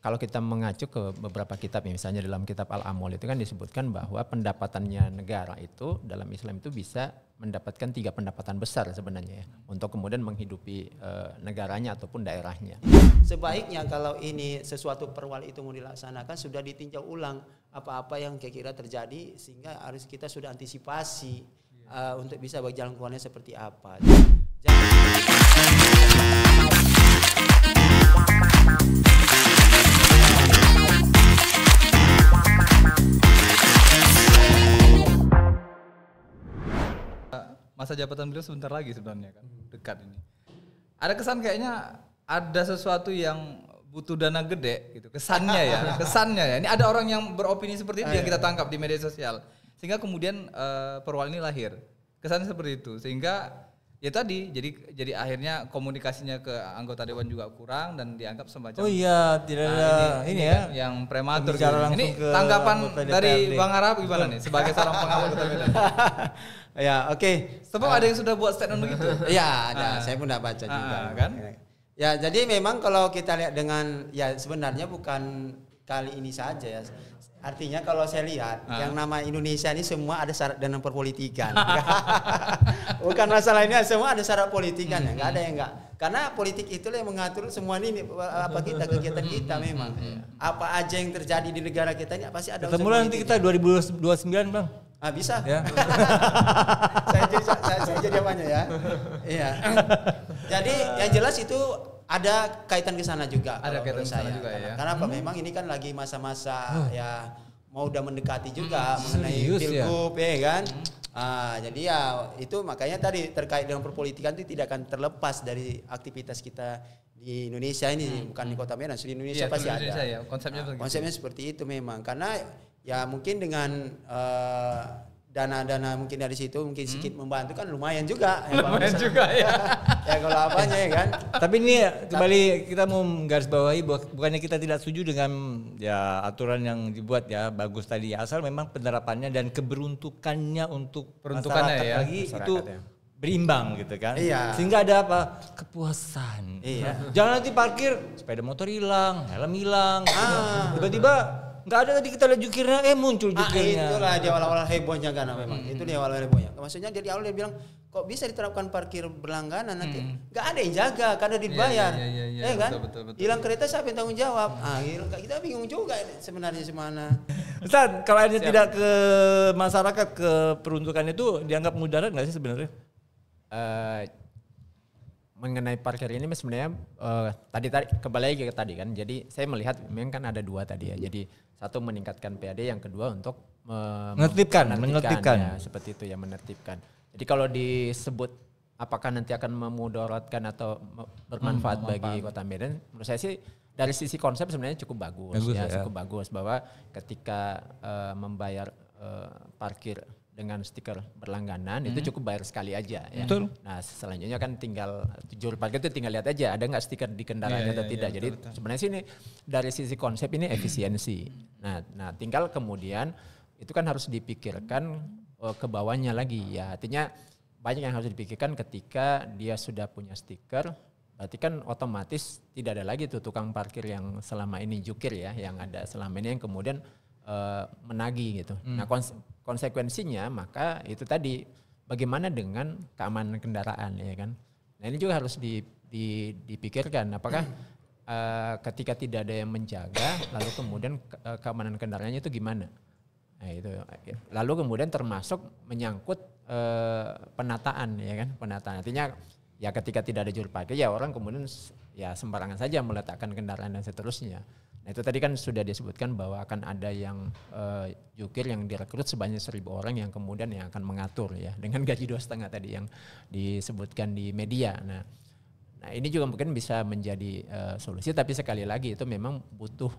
Kalau kita mengacu ke beberapa kitab, misalnya dalam kitab Al-Amol itu kan disebutkan bahwa pendapatannya negara itu dalam Islam itu bisa mendapatkan 3 pendapatan besar sebenarnya ya, untuk kemudian menghidupi negaranya ataupun daerahnya. Sebaiknya kalau ini sesuatu perwal itu mau dilaksanakan sudah ditinjau ulang apa-apa yang kira-kira terjadi sehingga harus kita sudah antisipasi untuk bisa berjalan keluarnya seperti apa. Masa jabatan beliau sebentar lagi sebenarnya kan, dekat ini. Ada kesan kayaknya ada sesuatu yang butuh dana gede gitu, kesannya ya, kesannya ya. Ini ada orang yang beropini seperti itu yang kita tangkap di media sosial, sehingga kemudian perwal ini lahir. Kesannya seperti itu, sehingga ya tadi jadi akhirnya komunikasinya ke anggota dewan juga kurang dan dianggap semacam tidak ada ini ya kan yang prematur gitu. Ini tanggapan dari Bang Arab gimana nih sebagai seorang pengawal Kota Medan? Ya, oke. Sebab ada yang sudah buat statement begitu. Iya, ada. Saya pun udah baca juga. Kan? Ya, jadi memang kalau kita lihat dengan ya sebenarnya bukan kali ini saja ya. Artinya kalau saya lihat yang nama Indonesia ini semua ada syarat dengan perpolitikan. Bukan masalah ini, semua ada syarat politikan ya, enggak ada yang enggak. Karena politik itulah yang mengatur semua ini apa kegiatan kita memang. Apa aja yang terjadi di negara kita ini pasti ada. Ketemu nanti kita 2029, Bang. Bisa. Ya. saya jadi apanya ya. Iya. Jadi yang jelas itu ada kaitan ke sana juga. Ada kaitan ke sana juga ya. Karena apa memang ini kan lagi masa-masa ya mau udah mendekati juga mengenai pilgub ya kan. Jadi ya itu makanya tadi terkait dengan perpolitikan itu tidak akan terlepas dari aktivitas kita di Indonesia ini, bukan di Kota Medan, di Indonesia pasti ada. Ya, konsepnya seperti itu memang karena ya mungkin dengan dana-dana mungkin dari situ mungkin sedikit membantu kan lumayan juga. Lumayan juga ya. Ya kalau apanya ya kan. Tapi ini kembali kita mau garis bawahi bukannya kita tidak setuju dengan ya aturan yang dibuat ya bagus tadi ya, asal memang penerapannya dan keberuntukannya untuk peruntukannya masyarakat ya lagi itu berimbang gitu kan. Iya. Sehingga ada apa? Kepuasan. Iya. Jangan nanti parkir sepeda motor hilang, helm hilang. Tiba-tiba nggak ada tadi kita lihat jukirnya, muncul jukirnya. Itulah di awal-awal hebohnya kan memang. Itu di awal-awal hebohnya. Maksudnya dari awal dia bilang kok bisa diterapkan parkir berlangganan nanti nggak ada yang jaga karena dibayar. Iya, kan? Betul. Hilang kereta siapa yang tanggung jawab? Kita bingung juga sebenarnya semana. Ustaz, kalau ada tidak ke masyarakat ke peruntukan itu dianggap mudarat nggak sih sebenarnya? Mengenai parkir ini sebenarnya tadi kembali lagi ke tadi kan. Jadi saya melihat memang kan ada 2 tadi ya. Jadi satu meningkatkan PAD, yang kedua untuk menertibkan ya, seperti itu ya, menertibkan. Jadi kalau disebut apakah nanti akan memudaratkan atau bermanfaat bagi Kota Medan, menurut saya sih dari sisi konsep sebenarnya cukup bagus ya, cukup bagus bahwa ketika membayar parkir dengan stiker berlangganan itu cukup bayar sekali aja ya. Betul. Nah selanjutnya kan tinggal juru parkir itu tinggal lihat aja ada nggak stiker di kendaraannya atau tidak. Jadi betul. Sebenarnya sih ini dari sisi konsep ini efisiensi. Nah tinggal kemudian itu kan harus dipikirkan ke bawahnya lagi ya. Artinya banyak yang harus dipikirkan ketika dia sudah punya stiker. Berarti kan otomatis tidak ada lagi tuh tukang parkir yang selama ini jukir ya, yang ada selama ini yang kemudian menagih gitu. Nah konsekuensinya maka itu tadi bagaimana dengan keamanan kendaraan ya kan. Nah ini juga harus dipikirkan apakah ketika tidak ada yang menjaga lalu kemudian keamanan kendaraannya itu gimana. Nah itu lalu kemudian termasuk menyangkut penataan ya kan, penataan artinya ya ketika tidak ada juru parkir ya orang kemudian ya sembarangan saja meletakkan kendaraan dan seterusnya. Nah itu tadi kan sudah disebutkan bahwa akan ada yang jukir yang direkrut sebanyak 1.000 orang yang kemudian yang akan mengatur ya dengan gaji 2,5 tadi yang disebutkan di media. Nah ini juga mungkin bisa menjadi solusi, tapi sekali lagi itu memang butuh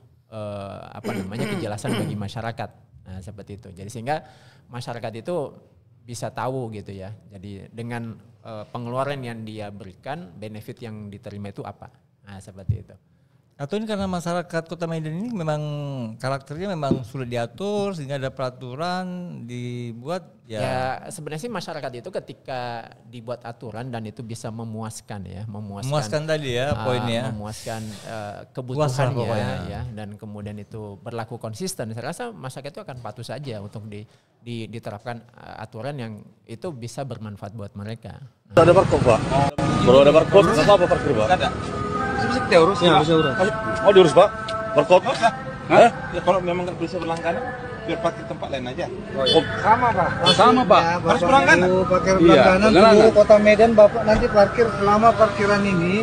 kejelasan bagi masyarakat. Nah seperti itu. Jadi sehingga masyarakat itu bisa tahu gitu ya. Jadi dengan pengeluaran yang dia berikan, benefit yang diterima itu apa. Nah seperti itu. Atau ini karena masyarakat Kota Medan ini memang karakternya memang sulit diatur sehingga ada peraturan dibuat ya sebenarnya sih masyarakat itu ketika dibuat aturan dan itu bisa memuaskan tadi ya poinnya, memuaskan Puas kebutuhannya lah ya, dan kemudian itu berlaku konsisten. Saya rasa masyarakat itu akan patuh saja untuk diterapkan aturan yang itu bisa bermanfaat buat mereka. Ada barcode Pak? Kalau ada barcode apa parkir Pak? Ada. Bisa kita urus? Ya, bisa urus. Oh diurus Pak? Barcode? Hah? Ya kalau memang nggak bisa berlangganan, biar parkir tempat lain aja. Oh, Sama Pak. Sama Pak. Ya, Harus berlangganan. Parkir Iya, berlangganan berlangganan. seluruh Kota Medan Bapak nanti parkir selama parkiran ini.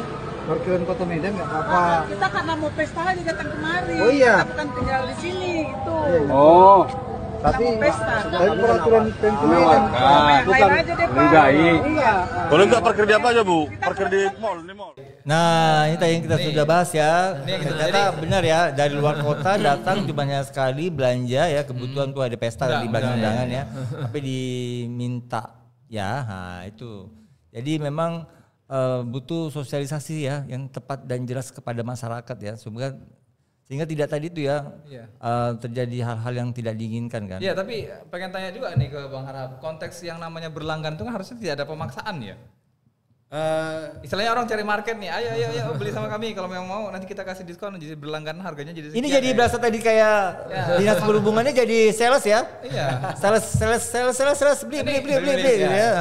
Parkiran Kota Medan nggak apa-apa. Kita karena mau pesta aja datang kemari. Oh, iya. Kita bukan tinggal di sini itu. Oh. Tapi pesta. peraturan Pemko Medan. Bukan aja deh Pak. Iya. kalau enggak parkir di apa aja Bu? Parkir di mall, Nah, ini tadi yang kita sudah bahas ya. Ini yang kita- Ternyata benar ya, dari luar kota datang cuma hanya sekali belanja ya, kebutuhan tuh ada pesta di belakang undangan ya. Tapi diminta ya, nah itu. Jadi memang butuh sosialisasi ya yang tepat dan jelas kepada masyarakat ya, sehingga tidak tadi itu ya terjadi hal-hal yang tidak diinginkan kan. Iya, tapi pengen tanya juga nih ke Bang Harap, konteks yang namanya berlangganan itu kan harusnya tidak ada pemaksaan ya. Istilahnya orang cari market nih, ayo beli sama kami, kalau memang mau nanti kita kasih diskon, jadi berlangganan harganya jadi sekian. Ini jadi berasa tadi kayak dinas perhubungannya jadi sales ya. Iya. Sales beli gitu ya.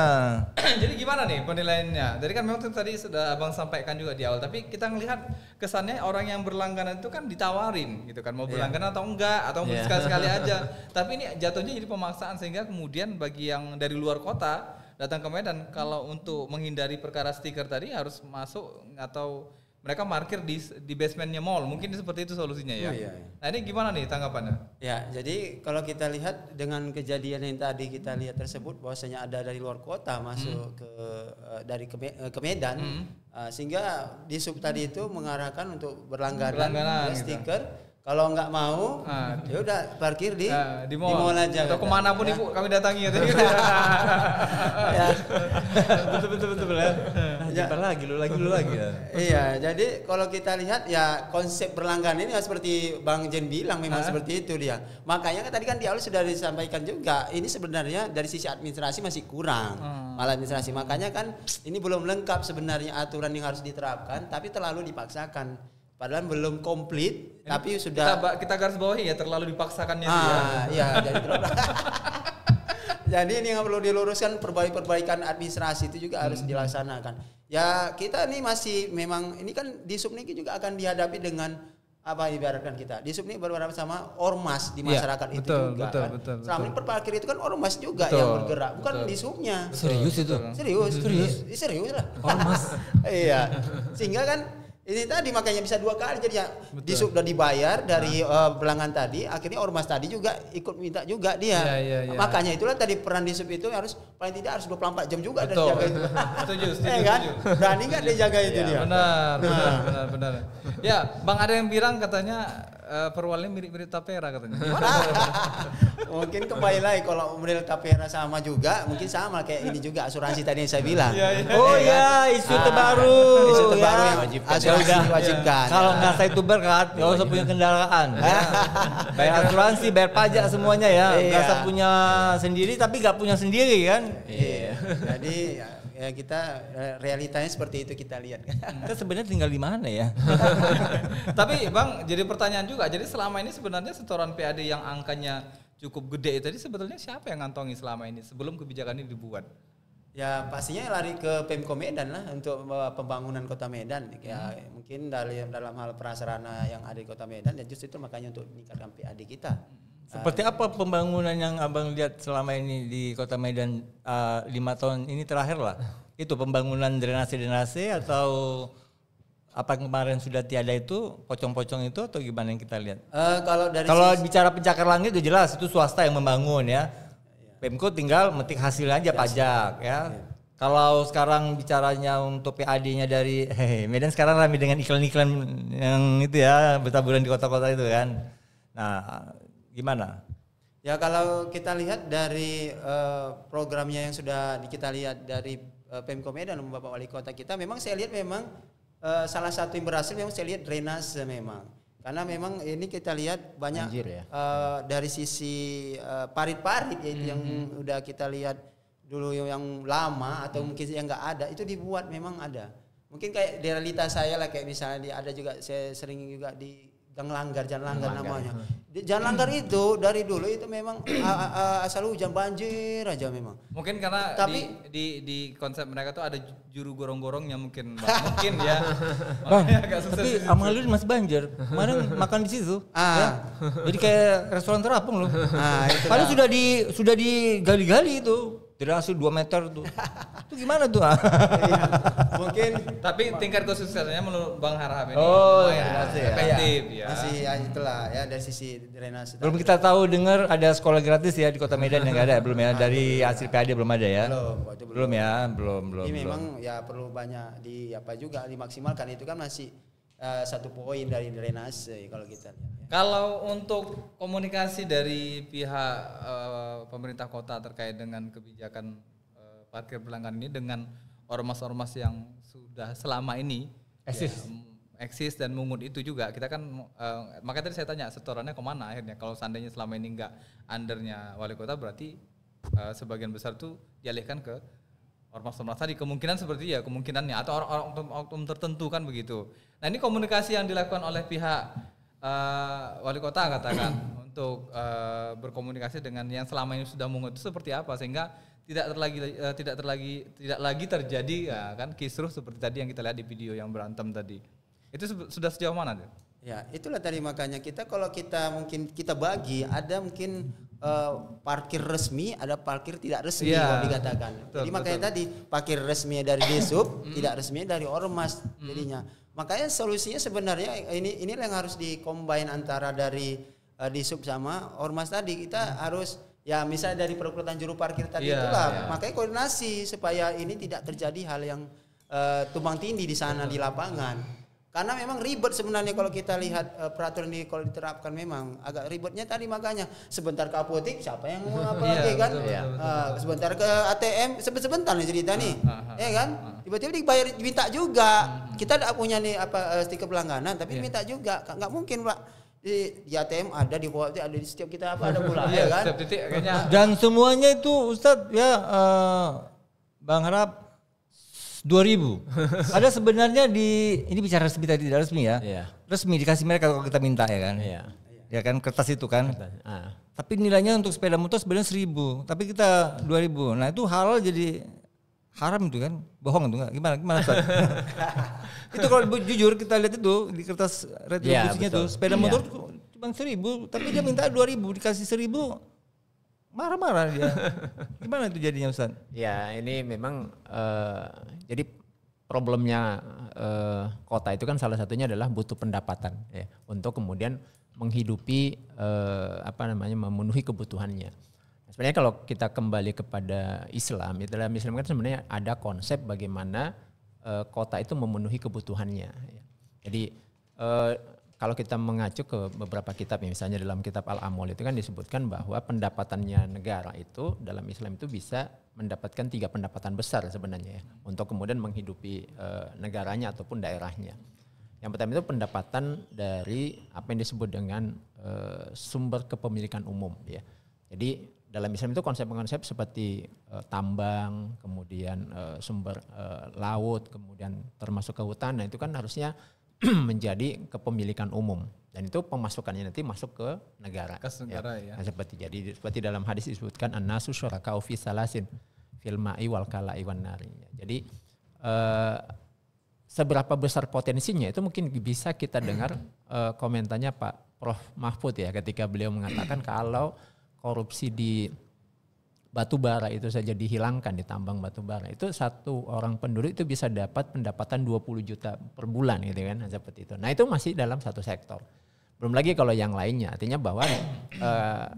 Jadi gimana nih penilaiannya? Jadi kan memang tadi sudah Abang sampaikan juga di awal, tapi kita ngelihat kesannya orang yang berlangganan itu kan ditawarin gitu kan, mau berlangganan atau enggak, atau sekali-sekali aja. Tapi ini jatuhnya jadi pemaksaan, sehingga kemudian bagi yang dari luar kota datang ke Medan, kalau untuk menghindari perkara stiker tadi harus masuk atau mereka parkir di basementnya mall, mungkin seperti itu solusinya ya. Iya. Nah ini gimana nih tanggapannya? Ya, jadi kalau kita lihat dengan kejadian yang tadi kita lihat tersebut, bahwasanya ada dari luar kota masuk ke Medan, sehingga di sub tadi itu mengarahkan untuk berlangganan gitu. stiker. Kalau nggak mau, ya udah parkir di mall aja. Atau kemana pun Ibu kami datangi ya. Betul ya. Lagi lu lagi ya. Iya, jadi kalau kita lihat ya konsep berlangganan ini seperti Bang Jen bilang memang seperti itu dia. Makanya kan tadi kan di awal sudah disampaikan juga, ini sebenarnya dari sisi administrasi masih kurang. Malah administrasi, makanya kan ini belum lengkap sebenarnya aturan yang harus diterapkan, tapi terlalu dipaksakan. Padahal belum komplit, tapi sudah kita garis bawahi ya, terlalu dipaksakannya iya, jadi ini yang perlu diluruskan, perbaikan administrasi itu juga harus dilaksanakan. Ya kita nih masih memang ini kan di sub ini juga akan dihadapi dengan apa ibaratkan kita di sub ini berhadapan sama ormas di masyarakat itu juga. Betul. Selama ini perparkir itu kan ormas juga yang bergerak, bukan di subnya. Serius itu? Serius lah. Ormas. Iya. Sehingga kan ini tadi makanya bisa dua kali, jadi ya di sub udah dibayar dari pelanggan tadi, akhirnya ormas tadi juga ikut minta juga dia. Makanya itulah tadi peran di sub itu harus paling tidak harus 24 jam juga dan jaga itu. Setuju. Kan? Berani nggak dia jaga itu dia? Benar. Ya, Bang ada yang bilang katanya perwalnya mirip-mirip Tapera katanya. Mungkin kembali lagi kalau model Tapera sama juga, mungkin sama kayak ini juga asuransi tadi yang saya bilang. Isu terbaru. Isu terbaru yang asuransi diwajibkan. Kalau nggak saya tuber kan, nggak usah punya kendaraan. Bayar asuransi, bayar pajak semuanya ya. Nggak usah punya sendiri, tapi nggak punya sendiri kan. Iya. Jadi ya kita realitanya seperti itu kita lihat. Kita sebenarnya tinggal di mana ya? Tapi Bang, jadi pertanyaan juga. Jadi selama ini sebenarnya setoran PAD yang angkanya cukup gede tadi sebetulnya siapa yang ngantongi selama ini sebelum kebijakan ini dibuat? Ya pastinya lari ke Pemko Medan lah untuk pembangunan Kota Medan. Ya mungkin dalam hal prasarana yang ada di Kota Medan, ya justru itu makanya untuk meningkatkan PAD kita. Seperti apa pembangunan yang Abang lihat selama ini di Kota Medan 5 tahun ini terakhir lah? Itu pembangunan drenase atau apa yang kemarin sudah tiada itu, pocong-pocong itu atau gimana yang kita lihat? Kalau bicara pencakar langit itu jelas itu swasta yang membangun ya. Pemko tinggal metik hasil aja pajak ya. Kalau sekarang bicaranya untuk PAD-nya dari Medan sekarang ramai dengan iklan-iklan yang itu ya, bertaburan di kota-kota itu kan. Nah, gimana? Ya kalau kita lihat dari programnya yang sudah kita lihat dari Pemko Medan, Bapak Wali Kota kita, memang saya lihat memang salah satu yang berhasil memang saya lihat drainase memang. Karena memang ini kita lihat banyak Banjir, ya? Dari sisi parit-parit yaitu yang udah kita lihat dulu yang lama atau mungkin yang nggak ada itu dibuat memang ada. Mungkin kayak di realitas saya lah kayak misalnya ada juga saya sering juga di Gang Langgar, Jalan Langgar namanya. Di Jalan Langgar itu dari dulu itu memang asal hujan banjir aja memang. Mungkin karena Tapi di konsep mereka tuh ada juru gorong-gorongnya mungkin, Bang. Mungkin ya. Bang, Agak susah tapi sih. Amalur masih banjir. Kemarin makan di situ. Ya. Jadi kayak restoran terapung loh. Padahal sudah digali-gali itu. Drainase 2 meter tuh. Itu gimana tuh? iya, mungkin Tapi tingkat kesuksesannya menurut Bang Harham ini drainase ya. efektif ya. masih ya itulah ya dari sisi drainase. Belum kita tahu dengar ada sekolah gratis ya di Kota Medan yang nggak ada belum ya, dari hasil PAD belum ada ya. Belum ya, belum. Ini memang ya perlu banyak dimaksimalkan itu kan masih satu poin dari drainase kalau kita lihat. Ya. Kalau untuk komunikasi dari pihak pemerintah kota terkait dengan kebijakan parkir berlangganan ini dengan ormas-ormas yang sudah selama ini eksis dan mungut itu juga, kita kan makanya tadi saya tanya setorannya kemana akhirnya. Kalau seandainya selama ini enggak undernya wali kota, berarti sebagian besar tuh dialihkan ke ormas-ormas tadi, kemungkinan seperti ya kemungkinannya, atau orang tertentu kan begitu. Nah ini komunikasi yang dilakukan oleh pihak wali kota katakan untuk berkomunikasi dengan yang selama ini sudah mungut itu seperti apa sehingga tidak lagi terjadi ya kan kisruh seperti tadi yang kita lihat di video yang berantem tadi. Itu sudah sejauh mana tuh? Ya, itulah tadi makanya kalau kita mungkin kita bagi ada mungkin parkir resmi, ada parkir tidak resmi kalau dikatakan. Jadi makanya tadi parkir resmi dari Disub, tidak resmi dari ormas jadinya. Makanya solusinya sebenarnya ini yang harus dikombin antara dari Disub sama ormas tadi. Kita harus ya misalnya dari perekrutan juru parkir tadi itulah. Makanya koordinasi supaya ini tidak terjadi hal yang tumbang tindih di sana di lapangan. Karena memang ribet sebenarnya kalau kita lihat peraturan ini kalau diterapkan memang agak ribetnya tadi, makanya sebentar ke apotek siapa yang mau apa lagi kan, sebentar ke ATM sebentar nih cerita nih, ya kan, tiba-tiba diminta juga, kita tidak punya nih stiker pelangganan tapi diminta juga, nggak mungkin Pak di ATM ada, di bawah ada, di setiap kita ada pula ya kan. Dan semuanya itu Ustadz ya Bang Harap 2000. Ada sebenarnya ini bicara resmi tadi, tidak resmi ya. Resmi dikasih mereka kalau kita minta ya kan. Ya kan kertas itu kan. Tapi nilainya untuk sepeda motor sebenarnya 1000, tapi kita 2000. Nah, itu halal jadi haram itu kan. Bohong itu enggak? Gimana Ustaz? Itu kalau jujur kita lihat itu di kertas retribusinya tuh sepeda motor cuma 1000, tapi dia minta 2000, dikasih 1000. Marah-marah dia. Gimana itu jadinya Ustaz? Ya ini memang jadi problemnya kota itu kan salah satunya adalah butuh pendapatan ya untuk kemudian menghidupi memenuhi kebutuhannya. Sebenarnya kalau kita kembali kepada Islam, dalam Islam kan sebenarnya ada konsep bagaimana kota itu memenuhi kebutuhannya. Ya. Jadi kalau kita mengacu ke beberapa kitab, misalnya dalam kitab Al-Amwal itu kan disebutkan bahwa pendapatannya negara itu dalam Islam itu bisa mendapatkan 3 pendapatan besar sebenarnya ya, untuk kemudian menghidupi negaranya ataupun daerahnya. Yang pertama itu pendapatan dari apa yang disebut dengan sumber kepemilikan umum ya. Jadi dalam Islam itu konsep-konsep seperti tambang, kemudian sumber laut, kemudian termasuk kehutanan, itu kan harusnya menjadi kepemilikan umum dan itu pemasukannya nanti masuk ke negara. Ya. Nah, seperti dalam hadis disebutkan an-nasu syuraka'u fi salasin fil ma'i wal kala'i wan nari. Jadi seberapa besar potensinya itu mungkin bisa kita dengar komentarnya Pak Prof Mahfud ya ketika beliau mengatakan kalau korupsi di batu bara itu saja dihilangkan, di tambang batu bara itu satu orang penduduk itu bisa dapat pendapatan 20 juta per bulan gitu kan, seperti itu. Nah itu masih dalam satu sektor. Belum lagi kalau yang lainnya, artinya bahwa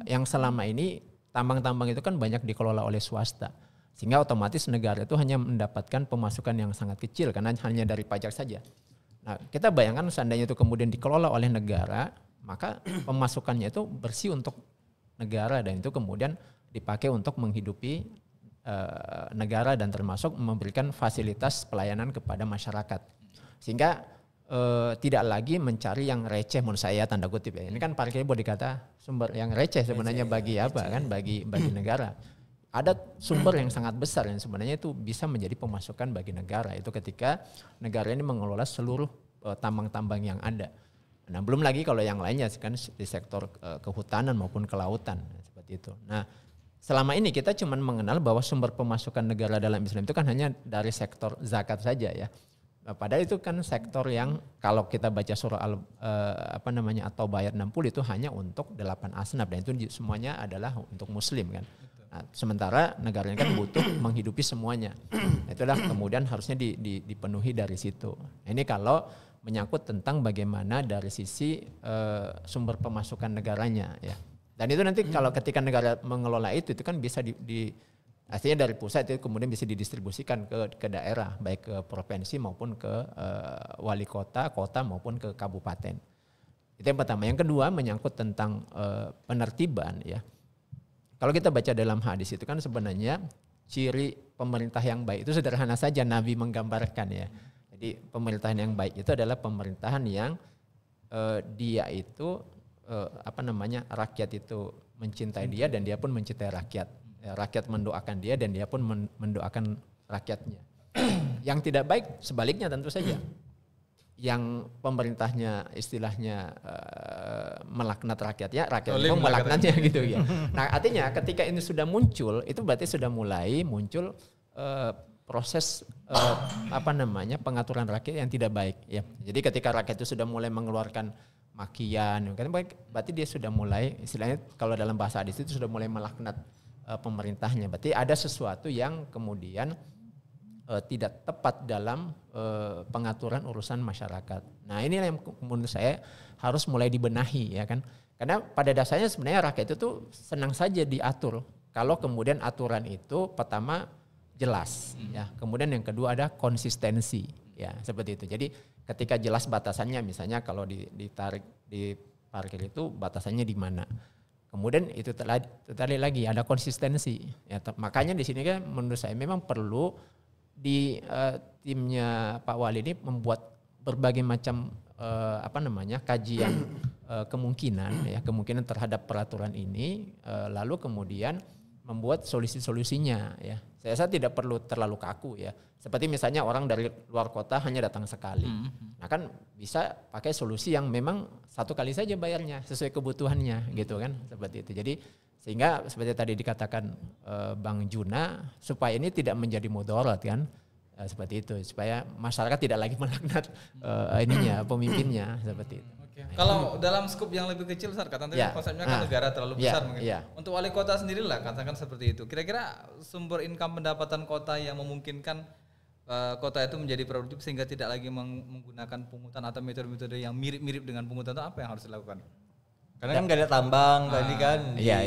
yang selama ini tambang-tambang itu kan banyak dikelola oleh swasta, sehingga otomatis negara itu hanya mendapatkan pemasukan yang sangat kecil karena hanya dari pajak saja. Nah kita bayangkan seandainya itu kemudian dikelola oleh negara, maka pemasukannya itu bersih untuk negara dan itu kemudian dipakai untuk menghidupi negara dan termasuk memberikan fasilitas pelayanan kepada masyarakat. Sehingga tidak lagi mencari yang receh menurut saya tanda kutip ya. Ini kan parkir boleh dikata sumber yang receh sebenarnya bagi apa kan bagi negara. Ada sumber yang sangat besar yang sebenarnya itu bisa menjadi pemasukan bagi negara itu ketika negara ini mengelola seluruh tambang-tambang yang ada. Nah, belum lagi kalau yang lainnya kan di sektor kehutanan maupun kelautan seperti itu. Nah, selama ini kita cuma mengenal bahwa sumber pemasukan negara dalam Islam itu kan hanya dari sektor zakat saja ya. Padahal itu kan sektor yang kalau kita baca surah At-Taubah ayat 60 itu hanya untuk 8 asnaf dan itu semuanya adalah untuk muslim kan. Nah, sementara negaranya kan butuh menghidupi semuanya. Itulah kemudian harusnya dipenuhi dari situ. Nah, ini kalau menyangkut tentang bagaimana dari sisi sumber pemasukan negaranya ya. Dan itu nanti kalau ketika negara mengelola itu kan bisa artinya dari pusat itu kemudian bisa didistribusikan ke daerah, baik ke provinsi maupun ke wali kota maupun ke kabupaten. Itu yang pertama. Yang kedua menyangkut tentang penertiban ya. Kalau kita baca dalam hadis itu kan sebenarnya ciri pemerintah yang baik itu sederhana saja Nabi menggambarkan ya. Jadi pemerintahan yang baik itu adalah pemerintahan yang dia itu rakyat itu mencintai dia dan dia pun mencintai rakyat. Rakyat mendoakan dia dan dia pun mendoakan rakyatnya. Yang tidak baik sebaliknya tentu saja. Yang pemerintahnya istilahnya melaknat rakyatnya, rakyat itu melaknatnya gitu ya. Nah, artinya ketika ini sudah muncul, itu berarti sudah mulai muncul proses pengaturan rakyat yang tidak baik ya. Jadi ketika rakyat itu sudah mulai mengeluarkan makian, berarti dia sudah mulai istilahnya kalau dalam bahasa hadis itu sudah mulai melaknat pemerintahnya. Berarti ada sesuatu yang kemudian tidak tepat dalam pengaturan urusan masyarakat. Nah, ini yang menurut saya harus mulai dibenahi ya kan. Karena pada dasarnya sebenarnya rakyat itu tuh senang saja diatur kalau kemudian aturan itu pertama jelas ya. Kemudian yang kedua ada konsistensi ya, seperti itu. Jadi ketika jelas batasannya, misalnya kalau ditarik di parkir itu batasannya di mana. Kemudian itu tadi lagi ada konsistensi. Ya, makanya di sini kan menurut saya memang perlu di timnya Pak Wali ini membuat berbagai macam kajian kemungkinan terhadap peraturan ini, lalu kemudian membuat solusi-solusinya ya. Saya rasa tidak perlu terlalu kaku ya. Seperti misalnya orang dari luar kota hanya datang sekali. Nah kan bisa pakai solusi yang memang satu kali saja bayarnya sesuai kebutuhannya gitu kan, seperti itu. Jadi sehingga seperti tadi dikatakan Bang Juna, supaya ini tidak menjadi mudarat kan, seperti itu, supaya masyarakat tidak lagi melaknat pemimpinnya seperti itu. Kalau dalam skup yang lebih kecil, Ustaz, katanya konsepnya kan negara terlalu besar mungkin. Untuk wali kota sendiri lah, katakan seperti itu. Kira-kira sumber income pendapatan kota yang memungkinkan kota itu menjadi produktif sehingga tidak lagi menggunakan pungutan atau metode-metode yang mirip-mirip dengan pungutan, itu apa yang harus dilakukan? Karena kan nggak ada tambang tadi kan. Iya.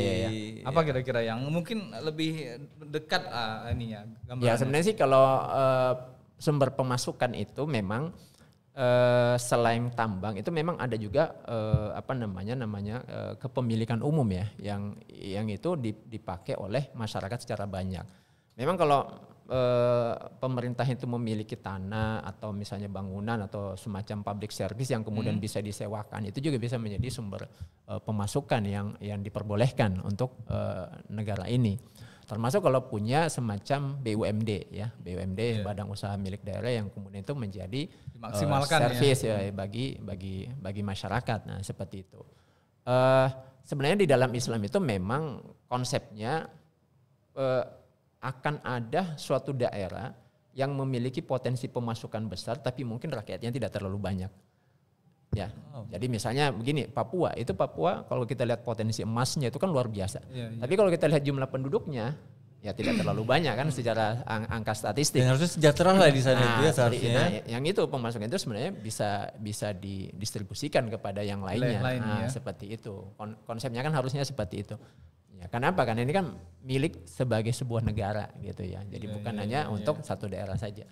Apa kira-kira yang mungkin lebih dekat gambarannya? Ya sebenarnya sih kalau sumber pemasukan itu memang selain tambang itu memang ada juga kepemilikan umum ya, yang itu dipakai oleh masyarakat secara banyak. Memang kalau pemerintah itu memiliki tanah atau misalnya bangunan atau semacam public service yang kemudian bisa disewakan, itu juga bisa menjadi sumber pemasukan yang diperbolehkan untuk negara ini. Termasuk kalau punya semacam BUMD ya, BUMD badan usaha milik daerah yang kemudian itu menjadi service ya bagi masyarakat. Nah, seperti itu. Sebenarnya di dalam Islam itu memang konsepnya akan ada suatu daerah yang memiliki potensi pemasukan besar tapi mungkin rakyatnya tidak terlalu banyak. Ya, jadi misalnya begini, Papua kalau kita lihat potensi emasnya itu kan luar biasa. Tapi kalau kita lihat jumlah penduduknya ya tidak terlalu banyak kan secara angka statistik. Dan harusnya sejahtera lah di sana dia seharusnya. Nah, yang itu pemasukan itu sebenarnya bisa didistribusikan kepada yang lainnya. Seperti itu. Konsepnya kan harusnya seperti itu. Ya, kenapa? Karena ini kan milik sebagai sebuah negara gitu ya. Jadi bukan hanya untuk satu daerah saja.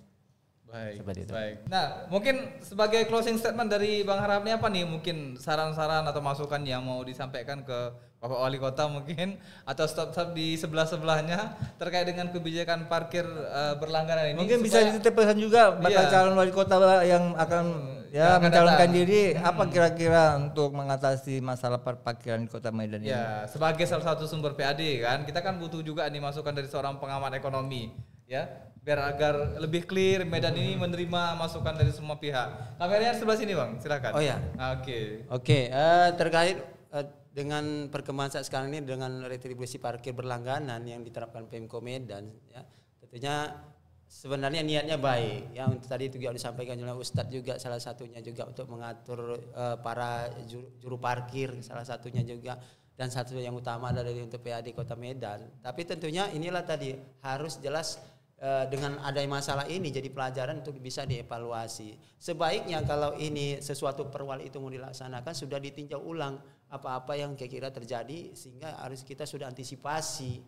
Baik, Seperti itu. baik. Nah, mungkin sebagai closing statement dari Bang Harap ini apa nih? Mungkin saran-saran atau masukan yang mau disampaikan ke Bapak Wali Kota mungkin atau staf-staf di sebelah-sebelahnya terkait dengan kebijakan parkir berlangganan ini. Mungkin bisa dititip pesan juga bakal calon wali kota yang akan mencalonkan diri, apa kira-kira untuk mengatasi masalah parkiran di Kota Medan ini? Ya, sebagai salah satu sumber PAD kan, kita kan butuh juga nih masukan dari seorang pengamat ekonomi, ya, biar agar lebih clear Medan ini menerima masukan dari semua pihak. Kameranya sebelah sini Bang, silakan. Oh ya. Oke. Terkait dengan perkembangan saat sekarang ini dengan retribusi parkir berlangganan yang diterapkan Pemko Medan, ya, tentunya sebenarnya niatnya baik. Ya, untuk tadi itu juga disampaikan oleh Ustadz juga salah satunya juga untuk mengatur para juru parkir salah satunya juga, dan satu yang utama adalah untuk PAD Kota Medan. Tapi tentunya inilah tadi harus jelas dengan adanya masalah ini jadi pelajaran untuk bisa dievaluasi. Sebaiknya kalau ini sesuatu perwal itu mau dilaksanakan sudah ditinjau ulang apa-apa yang kira-kira terjadi sehingga harus kita sudah antisipasi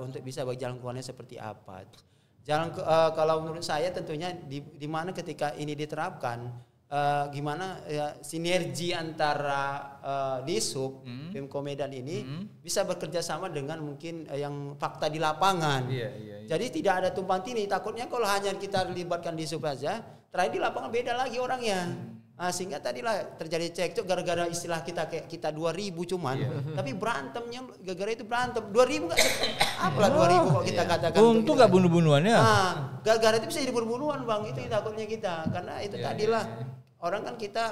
untuk bisa berjalan keluarnya seperti apa. Kalau menurut saya tentunya di mana ketika ini diterapkan gimana ya, sinergi antara Dishub Pemko Medan ini bisa bekerja sama dengan mungkin yang fakta di lapangan. Iya. Jadi tidak ada tumpang tindih. Takutnya kalau hanya kita libatkan Dishub saja, terakhir di lapangan beda lagi orangnya. Sehingga tadilah terjadi cekcok gara-gara istilah kita 2000 cuman, tapi berantemnya gara-gara itu berantem 2000 nggak apalah 2000 kok kita katakan. Untung nggak bunuh-bunuhannya. Gara-gara itu bisa jadi bunuh-bunuhan Bang, itu takutnya kita karena itu tadilah orang kan kita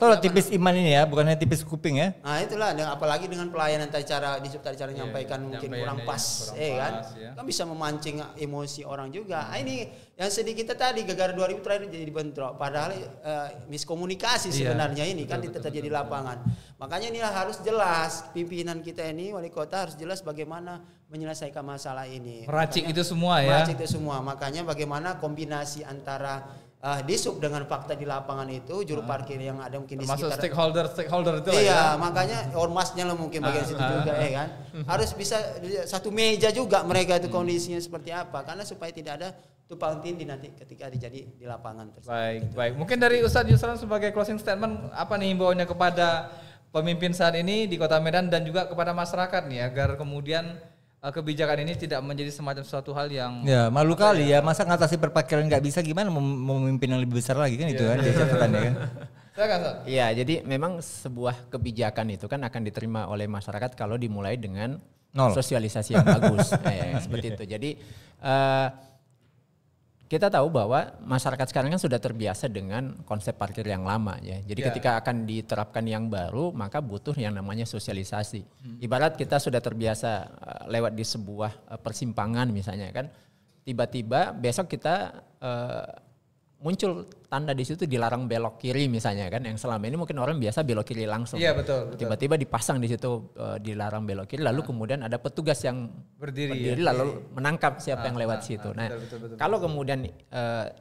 Tolong tipis iman ini ya, bukannya tipis kuping ya. Nah itulah, apalagi dengan pelayanan tadi cara menyampaikan mungkin kurang pas, kan bisa memancing emosi orang juga. Ini yang sedih kita tadi gara-gara 2000 terakhir jadi bentrok, padahal miskomunikasi sebenarnya ini kan terjadi di lapangan. Makanya inilah harus jelas pimpinan kita ini wali kota harus jelas bagaimana menyelesaikan masalah ini. Meracik itu semua ya. Meracik itu semua. Makanya bagaimana kombinasi antara Dishub dengan fakta di lapangan itu juru parkir yang ada mungkin di sekitar stakeholder itu iya, makanya ormasnya lah mungkin bagian situ juga kan. Harus bisa satu meja juga mereka itu kondisinya seperti apa karena supaya tidak ada tumpang tindih nanti ketika terjadi di lapangan tersebut. Baik. Mungkin dari Ustadz Yusran sebagai closing statement apa nih himbauannya kepada pemimpin saat ini di Kota Medan dan juga kepada masyarakat nih agar kemudian kebijakan ini tidak menjadi semacam suatu hal yang malu kali ya, masa ngatasi perparkiran nggak bisa, gimana memimpin yang lebih besar lagi kan itu kan catatannya kan. Iya, jadi memang sebuah kebijakan itu kan akan diterima oleh masyarakat kalau dimulai dengan sosialisasi yang bagus, seperti itu. Jadi kita tahu bahwa masyarakat sekarang kan sudah terbiasa dengan konsep parkir yang lama ya. Jadi ketika akan diterapkan yang baru maka butuh yang namanya sosialisasi. Ibarat kita sudah terbiasa lewat di sebuah persimpangan misalnya kan, tiba-tiba besok kita muncul tanda di situ dilarang belok kiri misalnya kan, yang selama ini mungkin orang biasa belok kiri langsung. Iya betul. Tiba-tiba dipasang di situ dilarang belok kiri, lalu kemudian ada petugas yang berdiri lalu menangkap siapa yang lewat situ. Nah, betul. Kalau kemudian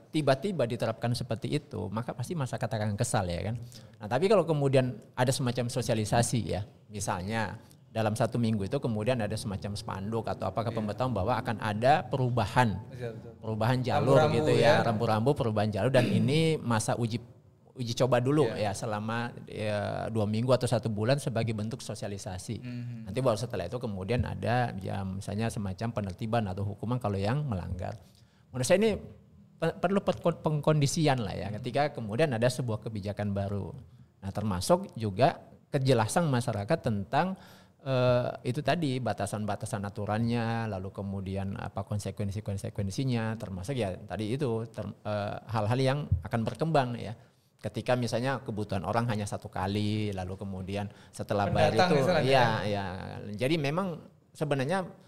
tiba-tiba diterapkan seperti itu, maka pasti masyarakat akan kesal ya kan. Nah, tapi kalau kemudian ada semacam sosialisasi ya, misalnya dalam 1 minggu itu kemudian ada semacam spanduk atau apakah pemberitahuan bahwa akan ada perubahan jalur gitu ya, rambu-rambu perubahan jalur, dan ini masa uji coba dulu ya selama 2 minggu atau 1 bulan sebagai bentuk sosialisasi. Nanti baru setelah itu kemudian ada ya misalnya semacam penertiban atau hukuman kalau yang melanggar. Menurut saya ini perlu pengkondisian lah ya ketika kemudian ada sebuah kebijakan baru. Nah, termasuk juga kejelasan masyarakat tentang itu tadi batasan-batasan aturannya, lalu kemudian apa konsekuensinya, termasuk ya tadi itu hal-hal yang akan berkembang ya. Ketika misalnya kebutuhan orang hanya 1 kali, lalu kemudian setelah bayar itu, ya. Jadi memang sebenarnya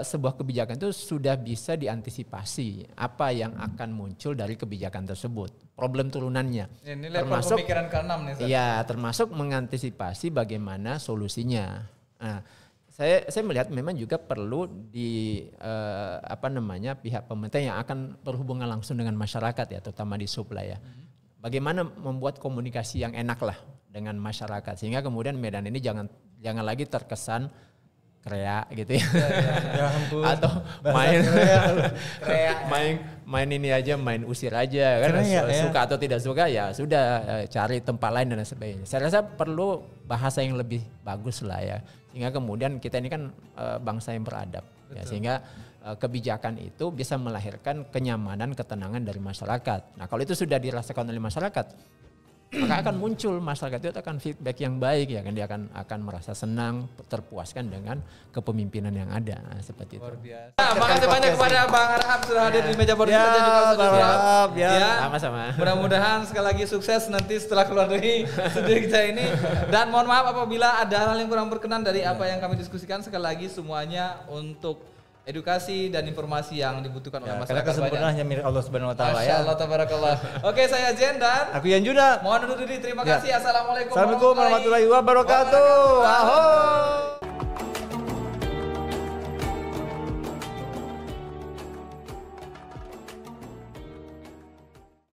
sebuah kebijakan itu sudah bisa diantisipasi apa yang akan muncul dari kebijakan tersebut, problem turunannya. Ini termasuk pemikiran ke-6 nih. Iya, termasuk mengantisipasi bagaimana solusinya. Nah, saya melihat memang juga perlu pihak pemerintah yang akan berhubungan langsung dengan masyarakat ya, terutama di Dishub lah ya. Bagaimana membuat komunikasi yang enak lah dengan masyarakat sehingga kemudian Medan ini jangan lagi terkesan kreak gitu ya. Atau main ini aja, main usir aja kan, suka atau tidak suka ya sudah, cari tempat lain dan sebagainya. Saya rasa perlu bahasa yang lebih bagus lah ya, sehingga kemudian kita ini kan bangsa yang beradab ya, sehingga kebijakan itu bisa melahirkan kenyamanan, ketenangan dari masyarakat. Nah kalau itu sudah dirasakan oleh masyarakat, maka akan muncul masyarakat itu akan feedback yang baik ya kan, dia akan merasa senang, terpuaskan dengan kepemimpinan yang ada. Nah, seperti itu. Nah, makasih banyak kepada Bang Arham sudah hadir di meja podcast kita juga sudah Sama-sama. Mudah-mudahan sekali lagi sukses nanti setelah keluar dari studio kita ini, dan mohon maaf apabila ada hal yang kurang berkenan dari apa yang kami diskusikan. Sekali lagi semuanya untuk edukasi dan informasi yang dibutuhkan oleh masyarakat. Karena kesempurnaannya milik Allah Subhanahu wa taala ya. Masyaallah tabarakallah. Oke, saya Jen dan aku Yan Juda. Mohon undur diri. Terima kasih. Assalamualaikum warahmatullahi wabarakatuh. Ahoy.